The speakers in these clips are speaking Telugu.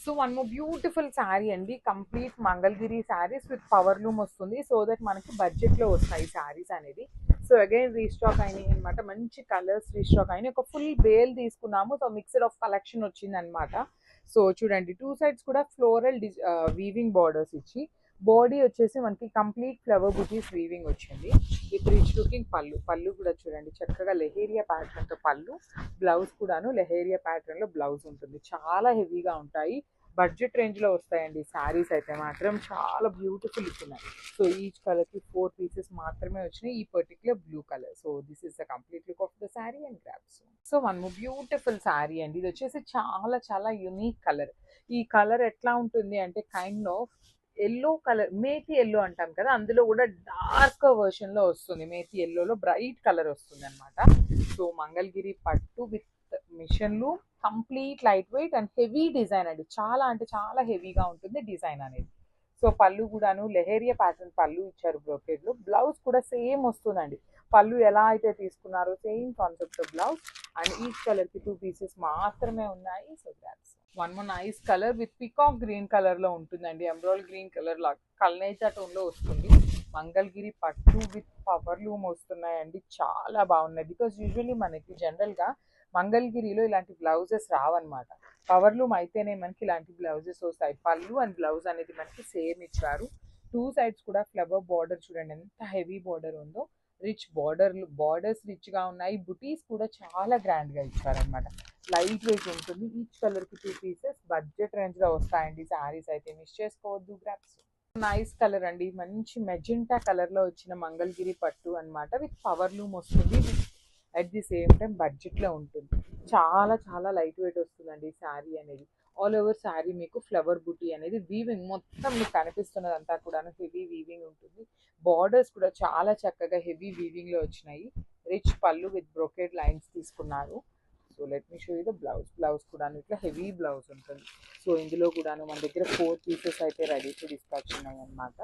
So one more beautiful sari అండి, complete Mangalagiri saris with power loom వస్తుంది. సో దట్ మనకి బడ్జెట్లో వస్తాయి శారీస్ అనేది. సో అగైన్ రీస్టాక్ అయినాయి అనమాట, మంచి కలర్స్ రీస్టాక్ అయినాయి. ఒక ఫుల్ బేల్ తీసుకున్నాము, సో మిక్స్డ్ ఆఫ్ కలెక్షన్ వచ్చింది అనమాట. సో చూడండి, టూ సైడ్స్ కూడా ఫ్లోరల్ వీవింగ్ బార్డర్స్ ఇచ్చి, బాడీ వచ్చేసి మనకి కంప్లీట్ ఫ్లవర్ బుటీస్ వీవింగ్ వచ్చింది విత్ రిచ్ లుకింగ్ పళ్ళు. పళ్ళు కూడా చూడండి చక్కగా లెహేరియా ప్యాటర్న్తో పళ్ళు, బ్లౌజ్ కూడాను లెహేరియా ప్యాటర్న్లో బ్లౌజ్ ఉంటుంది. చాలా హెవీగా ఉంటాయి, బడ్జెట్ రేంజ్లో వస్తాయండి శారీస్ అయితే మాత్రం. చాలా బ్యూటిఫుల్ ఇస్తున్నాయి. సో ఈచ్ కలర్కి 4 పీసెస్ మాత్రమే వచ్చినాయి, ఈ particular blue colour. So this is the complete look of the sari and grasp. So one beautiful sari అండి, ఇది వచ్చేసి చాలా చాలా యునీక్ కలర్. ఈ కలర్ ఎట్లా ఉంటుంది అంటే kind of yellow colour, methi yellow అంటాం కదా, అందులో కూడా డార్క్ వర్షన్ లో వస్తుంది. మేతి ఎల్లోలో బ్రైట్ కలర్ వస్తుంది అనమాట. సో మంగళగిరి పట్టు విత్ మిషన్లు, complete light weight and heavy design అండి, చాలా అంటే చాలా హెవీగా ఉంటుంది డిజైన్ అనేది. సో పళ్ళు కూడాను లెహేరియా ప్యాటర్న్ పళ్ళు ఇచ్చారు బ్రోకేడ్ లో. బ్లౌజ్ కూడా సేమ్ వస్తుందండి, పళ్ళు ఎలా అయితే తీసుకున్నారో same concept blouse. And each colour కి 2 పీసెస్ మాత్రమే ఉన్నాయి. So that's one more nice colour with peacock green colour లో ఉంటుందండి, ఎమరాల్డ్ గ్రీన్ కలర్ లా కల్నేజా టోన్ లో వస్తుంది. మంగళగిరి పట్టు విత్ పవర్ లూమ్ వస్తున్నాయండి, చాలా బాగున్నాయి. బికాస్ యూజువల్లీ మనకి జనరల్ గా మంగళగిరిలో ఇలాంటి బ్లౌజెస్ రావన్నమాట. పవర్ లూమ్ అయితేనే మనకి ఇలాంటి బ్లౌజెస్ వస్తాయి. పళ్ళు అండ్ బ్లౌజ్ అనేది మనకి సేమ్ ఇచ్చారు. టూ సైడ్స్ కూడా ఫ్లవర్ బార్డర్ చూడండి ఎంత హెవీ బార్డర్ ఉందో, రిచ్ బార్డర్స్ రిచ్ గా ఉన్నాయి. బుటీస్ కూడా చాలా గ్రాండ్ గా ఇచ్చారనమాట, లైట్ వెయిట్ ఉంటుంది. ఈచ్ కలర్ కి 2 పీసెస్, బడ్జెట్ రేంజ్ లో వస్తాయండి శారీస్ అయితే, మిస్ చేసుకోవద్దు. గ్రాప్స్ నైస్ కలర్ అండి, మంచి మెజెంటా కలర్ లో వచ్చిన మంగళగిరి పట్టు అన్నమాట, విత్ పవర్ లూమ్ వస్తుంది. At the same time budget లో ఉంటుంది. చాలా చాలా లైట్ వెయిట్ వస్తుందండి శారీ అనేది. ఆల్ ఓవర్ శారీ మీకు ఫ్లవర్ బుటీ అనేది వీవింగ్ మొత్తం మీకు కనిపిస్తున్నదంతా కూడా హెవీ వీవింగ్ ఉంటుంది. బార్డర్స్ కూడా చాలా చక్కగా హెవీ వీవింగ్ లో వచ్చినాయి. రిచ్ పళ్ళు విత్ బ్రోకెడ్ లైన్స్ తీసుకున్నారు. So let me show you the blouse కూడా ఇట్లా హెవీ బ్లౌజ్ ఉంటుంది. సో ఇందులో కూడాను మన దగ్గర 4 పీసెస్ అయితే రెడీ టు డిస్పాచ్ ఉన్నాయి అనమాట.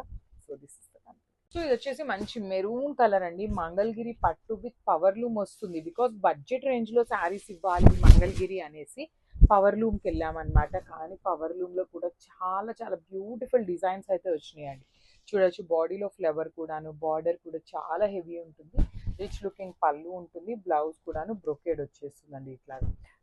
So this is the complete. So ఇది వచ్చేసి మంచి మెరూన్ కలర్ అండి, మంగళగిరి పట్టు విత్ పవర్ లూమ్ వస్తుంది. బికాస్ బడ్జెట్ రేంజ్ లో శారీస్ ఇవ్వాలి మంగళగిరి అనేసి పవర్ లూమ్కి వెళ్ళామన్నమాట. కానీ పవర్ లూమ్ లో కూడా చాలా చాలా బ్యూటిఫుల్ డిజైన్స్ అయితే వచ్చినాయండి. చూడొచ్చు బాడీలో ఫ్లవర్ కూడాను, బార్డర్ కూడా చాలా హెవీ ఉంటుంది. రిచ్ లుకింగ్ పళ్ళు ఉంటుంది, బ్లౌజ్ కూడాను బ్రొకేడ్ వచ్చేస్తుందండి ఇట్లా.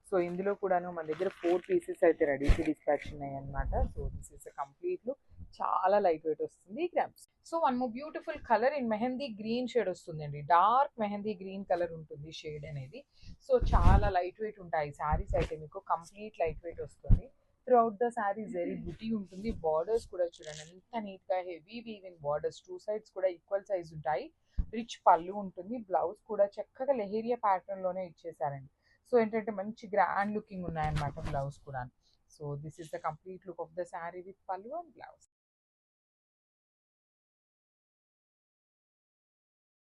సో ఇందులో కూడాను మన దగ్గర 4 పీసెస్ అయితే రెడీ టు డిస్పాచ్ ఉన్నాయి అనమాట. So this is complete look, చాలా లైట్ వెయిట్ వస్తుంది grams. So one more beautiful colour in mehndi green shade వస్తుందండి, డార్క్ మెహందీ గ్రీన్ కలర్ ఉంటుంది షేడ్ అనేది. సో చాలా లైట్ వెయిట్ ఉంటాయి శారీస్ అయితే, మీకు కంప్లీట్ లైట్ వెయిట్ వస్తుంది. Through out the sari very బుటీ ఉంటుంది. బార్డర్స్ కూడా చూడండి ఎంత నీట్ గా heavy weaving borders, two sides కూడా ఈక్వల్ సైజ్ ఉంటాయి. రిచ్ పళ్ళు ఉంటుంది, బ్లౌజ్ కూడా చక్కగా లెహేరియా ప్యాటర్న్ లోనే ఇచ్చేసారండి. సో ఏంటంటే మంచి గ్రాండ్ లుకింగ్ ఉన్నాయన్నమాట బ్లౌజ్ కూడా. So this is the complete look of the sari with పళ్ళు అండ్ బ్లౌజ్.